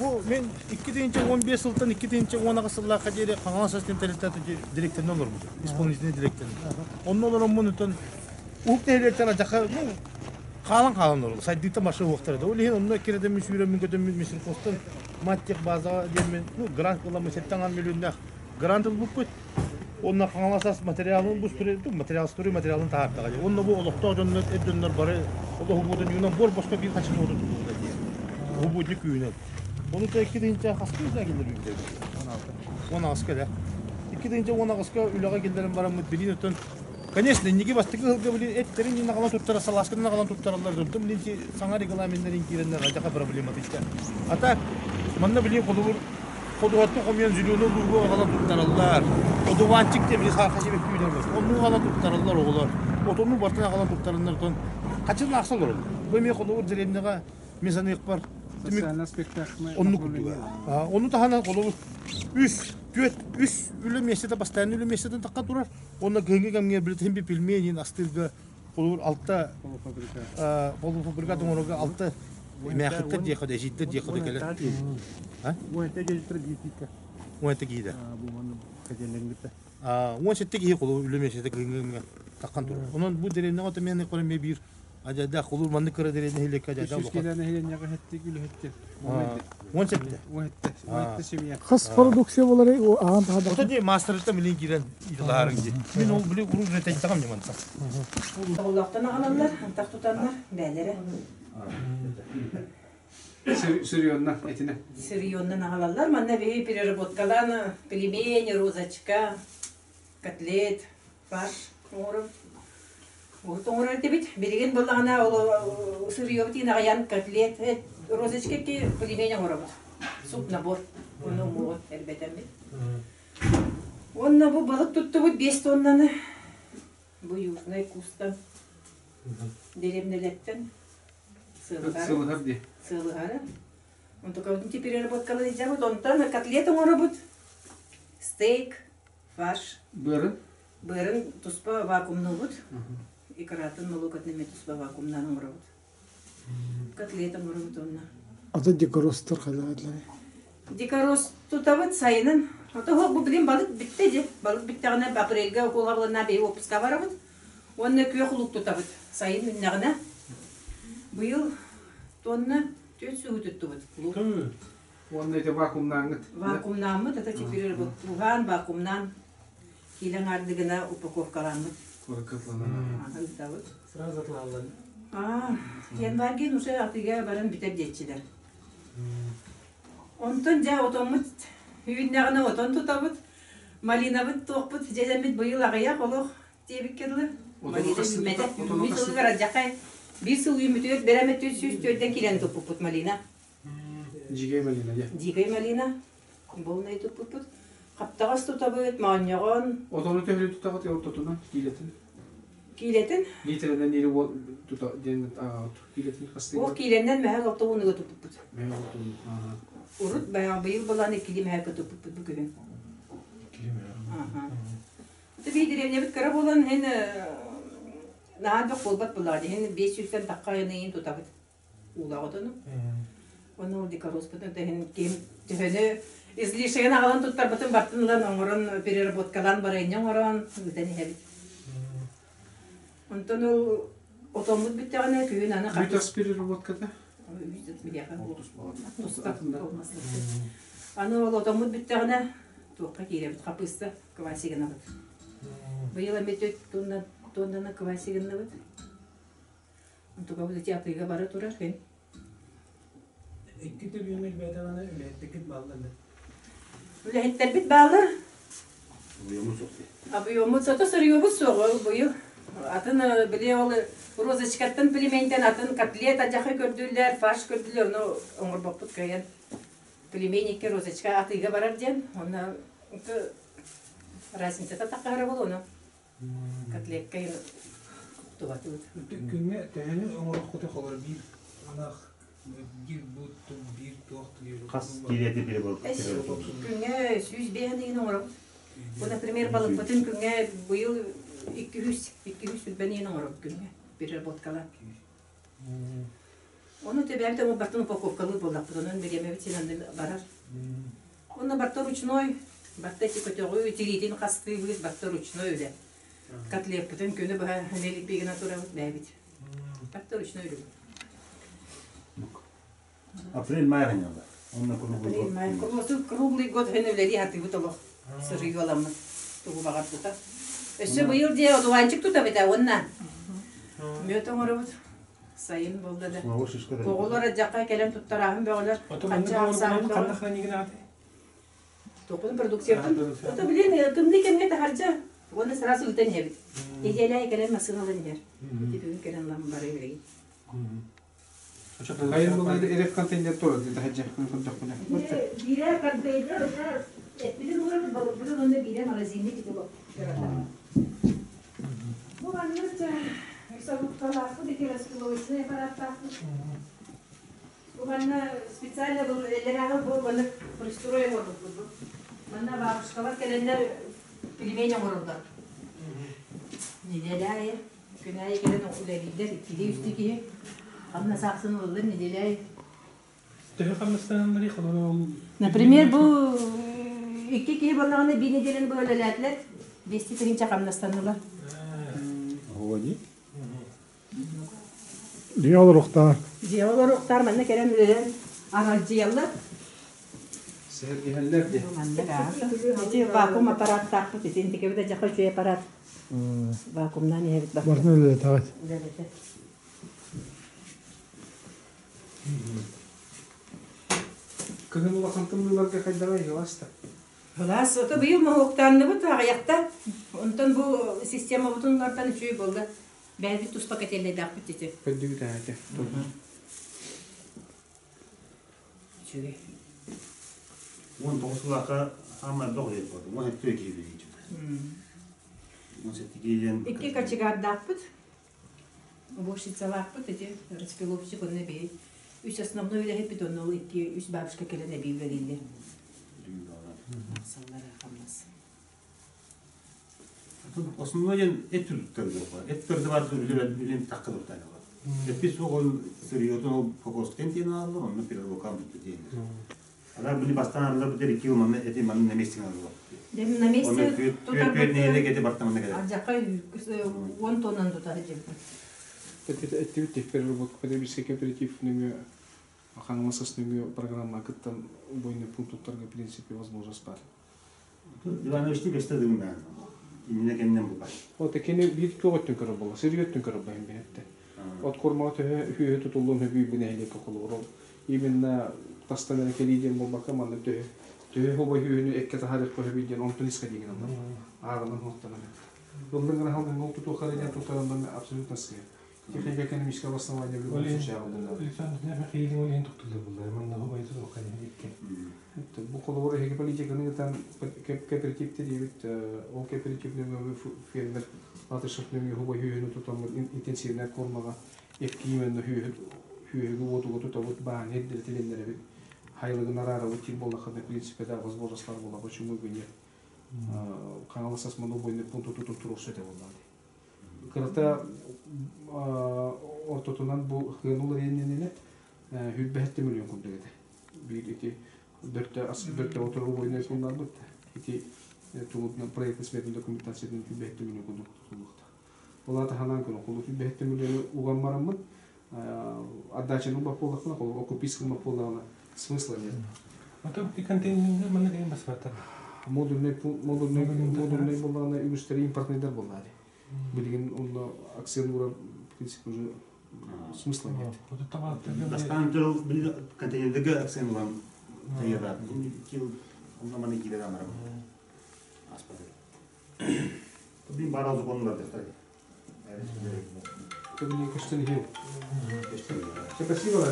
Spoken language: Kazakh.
Bu men 2015 yıldan 2010 yıllara kadar Kanal Sasın Telestatı direktörü olur mu? İspanyol direktörü. Onun olur bunu ton uğuk devletler acaka kalan olur. Saydıkta başka uğukları. O lihin onunla kirede müşürümün kötümün müşür kostun matçık bazağa demin bu grant olan setten milyonda grant bu köt. Onunla Kanal Sasın materyalın bu sürede materyalın tahartta kalıyor. Onunla bu olukta ocanlar edönler bari o da hubudun yunan bol başka bir kaçın olur. Hubudluk yüğüne. Onu da 2-dince haskı üle gelir yüzde. 16 kadar. 2-dince 16 üle gelirim var mı bilin ötün. Конечно, неге бастыгы хылга били эттерин ина калан туттара саласкына калан туттаралар дурдум билинчи саңа регламентлерин киренер ажака проблема тичте. Ата манна били кодуатты комьян жүлөнө луго калан туттаралар. Кодуанчик деп били сарка жебек күйдөрбөс. Onu калан туттаралар оголор. Отонун бартына калан туттаралар тон. Качын аксал olur. Bu me koduvur зелендега мезанык бар. Sosyal spektakl. Onu kutuyor. Onu da hanan kolu üst ülü mesele bastan ülü meseleden takka durar. Ona gönge gamge bir tembi bilmeyen astırga olur altta polu fabrika donoroga altta mehatta diye kadar ciddi diye kadar gelir. Ha? Bu ete geliştir giydik. O ete giydi. Bu manım kajelengite. O ete giyi kolu ülü mesele gönge takkan durar. Onun bu derine o temen ne koyayım bir acaba olur mandı kara derine hilek acaba. Şu kilane helen yağı hetti gül hetti. On sette. O hette seviye. Kas prodüksiyon olarak o ağın daha O da diye master'da milin giren idaların diye. Ben o bile urun üretecek takam yaman tak. Allah'tan ağalanlar, tak tutanlar, beyleri. Sürüyondan etine. Sürüyondan ağalanlar, manna bir переработкаланы, пельмени, розочка, котлет, фарш, оңырым. Оңырым дебет, береген болағына сырьё бит инағаян котлет, розочка ки пельмени оңырым. Суп набор, оны моғыт әрбетен бит. Онна bu balık tuttu bu 5 tonnаны. Bu южный кустан. Деревнелеттен. Сылыгар ди. Сылыгары. Он только вот теперь переработкалы делают, он там котлеты работают. Стейк, фарш. Бырын туспа вакуумны бут. Икратын молокотными туспа вакуумнан работают. Котлеты работают онна. adı dekorostlar kadar. Дикорос тутавыт сайынын. Отого бу билим балык битте же. Балык биттегенде апрелге колгабылына бей отпуска барабыт. Онны күйө кулук тутабыт. Сайын үннагына. Быйыл тонна 4 суу туттубут. Онда эте вакуумнан гыт. Вакуумнанмы, да теперь бу туган вакуумнан килен ардыгына упаковкаланмы. Сразу атлалар. Январьген уже атыга барын битеп жетчилер. Онтон жа отомут үйүннагына отон тутабыт. Малинабыт тоқпыт, жеземит быйыл агая колох тебик келди. Малина мете, мисыл гара жакай. Bir sıl ümütüyor, beremet üstüden kilen topuput malina. Jigay malina ya. Jigay malina. Bol ne topuput. Kaptağız tutabıt, manyagon. Otonu tevri tutagat ya ototuna kiletin. Kiletin? Litreden neri tuta den kiletin hastayı. O kilenden mehel otonu topuput. Mehel otonu. Urut bayağı bıyıl balan ikili mehel topuput bu köyün. Tabii direvne bit kara bolan hen Nahadok bolbat bulardı. Hen 500'den takka yanayın tutabıt. Ulağıdını. Onu dikaros bıtın da hen kim tühünü izleyişen ağalan tuttar bıtın bartınlan oğuran переработкалан barayınca oğuran üdeni hebit. Ondan o otomut bitti köyün ana kapı. Bütas переработкада? Ana o otomut bitti tuğka kirebit kapısta kıvasigen alır. Bu yıl emetet Тонна квасигин набыт. Он только вот эти априга бара турар кен. İki de büyümel bedavana ürettik bağladı. Ülehitter bit bağlı. Abi yomut sota sarıyor bu soğuk bu yıl. Atın bile ol rozachkattan pelimenten atın katlet acakı gördüler, farş gördüler. Onu onur bakput kayan. Pelimenik rozachka atıga barar diyen. Ona razniца takara bol onu. Katlet kayın tuvatı. Günge tane onur kutu kalır bir anak bir but bir toht bir. Kas kileti biri bol. Günge süz beğendiğin onur. Bu da primer balık bütün günge bu yıl 200 ben yine onur günge. Bir bot kala. Onu tebem de бартын упаковкалы болдак, onun береме битенен барар. Оны барта ручной, барта тикотогы тиритин касты бит барта ручной үле. Котлет бүтүн күнү баа нелик бегине тура бэбит. Барта ручной үле. Апрель-май гынялар. Онна круглый Май год. круглый год хенелери хаты бутоло. Сырый оламны. Тугу багат тута. Өсө быйыл де одуанчык тута бит онна. Мөтөн орабыт. Сайын болду да. Снова шишка да. Оголор жакка келем туттарагын бөгөлөр. Otomanın kanda хранигine аты. Токун продукциядан. Это блин, кымды кемге тахаржа. Оны сразу үтен хебит. Неделя келем масыналын бер. Бүтүн келем лам бары береги. Hayır bunlar eref kontenler doğru dedi hacı. Kontak buna. Бире контейнер, bizim orada bunun önünde birer magazinde gidiyor. Bu anlıkça sabuktalar, bir kere sıkılıyorsun, yaparatta. Bu bana специально bu ellerine bu bana pırıştırıyor oldu. Bana babuşkalar gelenler pilimeyle vuruldu. Nedelaya, günahı gelen uleviler, ikili üstteki. Anna saksın oldu nedelaya. Например, bu iki kişi balığını bir nedelini böyle latlar. Desti pirinçe kamnastanırlar. Hoğadi. Diyor ruhtar. Diyorlar oktar manna kerem ürelen aracı yallar. Seher gelenler de. Manna gâsı. Ece vakum aparat takmış. Ece intike bir de cakı şu aparat. Vakumdan yevit bak. Barın öyle taat. Evet. Kızın ulaşan tımlılarga kaydara yavaşta. Хулас, это быйыл мохуктанны бут аякта. Онтон бу система бутунлардан үчүй болду. Бәлби туз пакетелде дак битти. Köddüğü de hadi. Үчүгө. 19-лака ама доғыр ет болды. 12 кейді дейінші. 17 кейден... Икки качыгар дакпыт. Уборщицалакпыт, эти распиловщик он не бей. Үч основной үле хеп бит оннол икки үч бабушка келе не бей верилди. Саллары хаммас. Основной ен эт түрдіктер жоқ. Эт түрді бар үлен таққы дұртайны бар. Эппес оғын сырьотын ол покоскен тені алды, оны перелокам бітті дейін. Ада бұны бастан арылар бұтер 2 ыл әте манын неместен алды. Дем на месте Түйет нейлек әте бартамында кәді. Аржаққа 10 тоннан тұтады жеп. Это активитет переработка потребительский кооператив нөмір Хаңмасас нөмір программа кыттан бойны пункттарга в принципе возможность бар. Ивановичти бестедігін бән. Именно кеннен бұл бар. Вот екені bir тоғыттың көрі бола, сырыйөттің көрі байын бәйетті. От кормаға түйе тұтылуын хөбүй бұны әйлекі қолуыр. Именно тастан әрекелейден бұл бақа маңды түйе хобай хүйені әкке тахарық көбейден онтын исқа деген алар. Ағылын хоқтанын. Бұлдың ғана халдың ол тұту қарайден тұттарындан абсолютно сқия. Технико-экономическое основание в любом случае алынды. Бұл қолуыр әйгі политиканың кооперативті дейбіт, ол кооперативнің фермер атышықның хобай хүйені тұтамын интенсивнер кормаға епкейменді хүйегі отуға тұтабыт бағын еддер тілендері бит. Хайлығын арары өткен болдақыны принципе да возможностар бола. Почему бы нет? Қаңаласас мұны бойны пункту тұтып тұру сөйте болады. Кырата ортотунан бұл хынулар енненіне хүлбәхетті миллион күндегеді. Bir iki dörtte oturup oyunu kullandık. İki tuğutun proyekt ismetinin dokumentasyonun hübbehti milyon kunduk tutulukta. Ola da hanan konu kulu hübbehti milyonu uğan maramın addaçının bakıolakına kolu okupiskın bakıolakına smysla нет. Потом ты контейнерді мана деген басып Модульный болғаны үгістері импортныйдар болғаны. Білген онда акционура в принципе уже смысла нет. Бастан тұру контейнердегі акцент olan тайырдар. Кил онда мана келер амарам. Аспады. Бұл бар азы қонылар дефтар. Это мне кажется не Спасибо. Спасибо.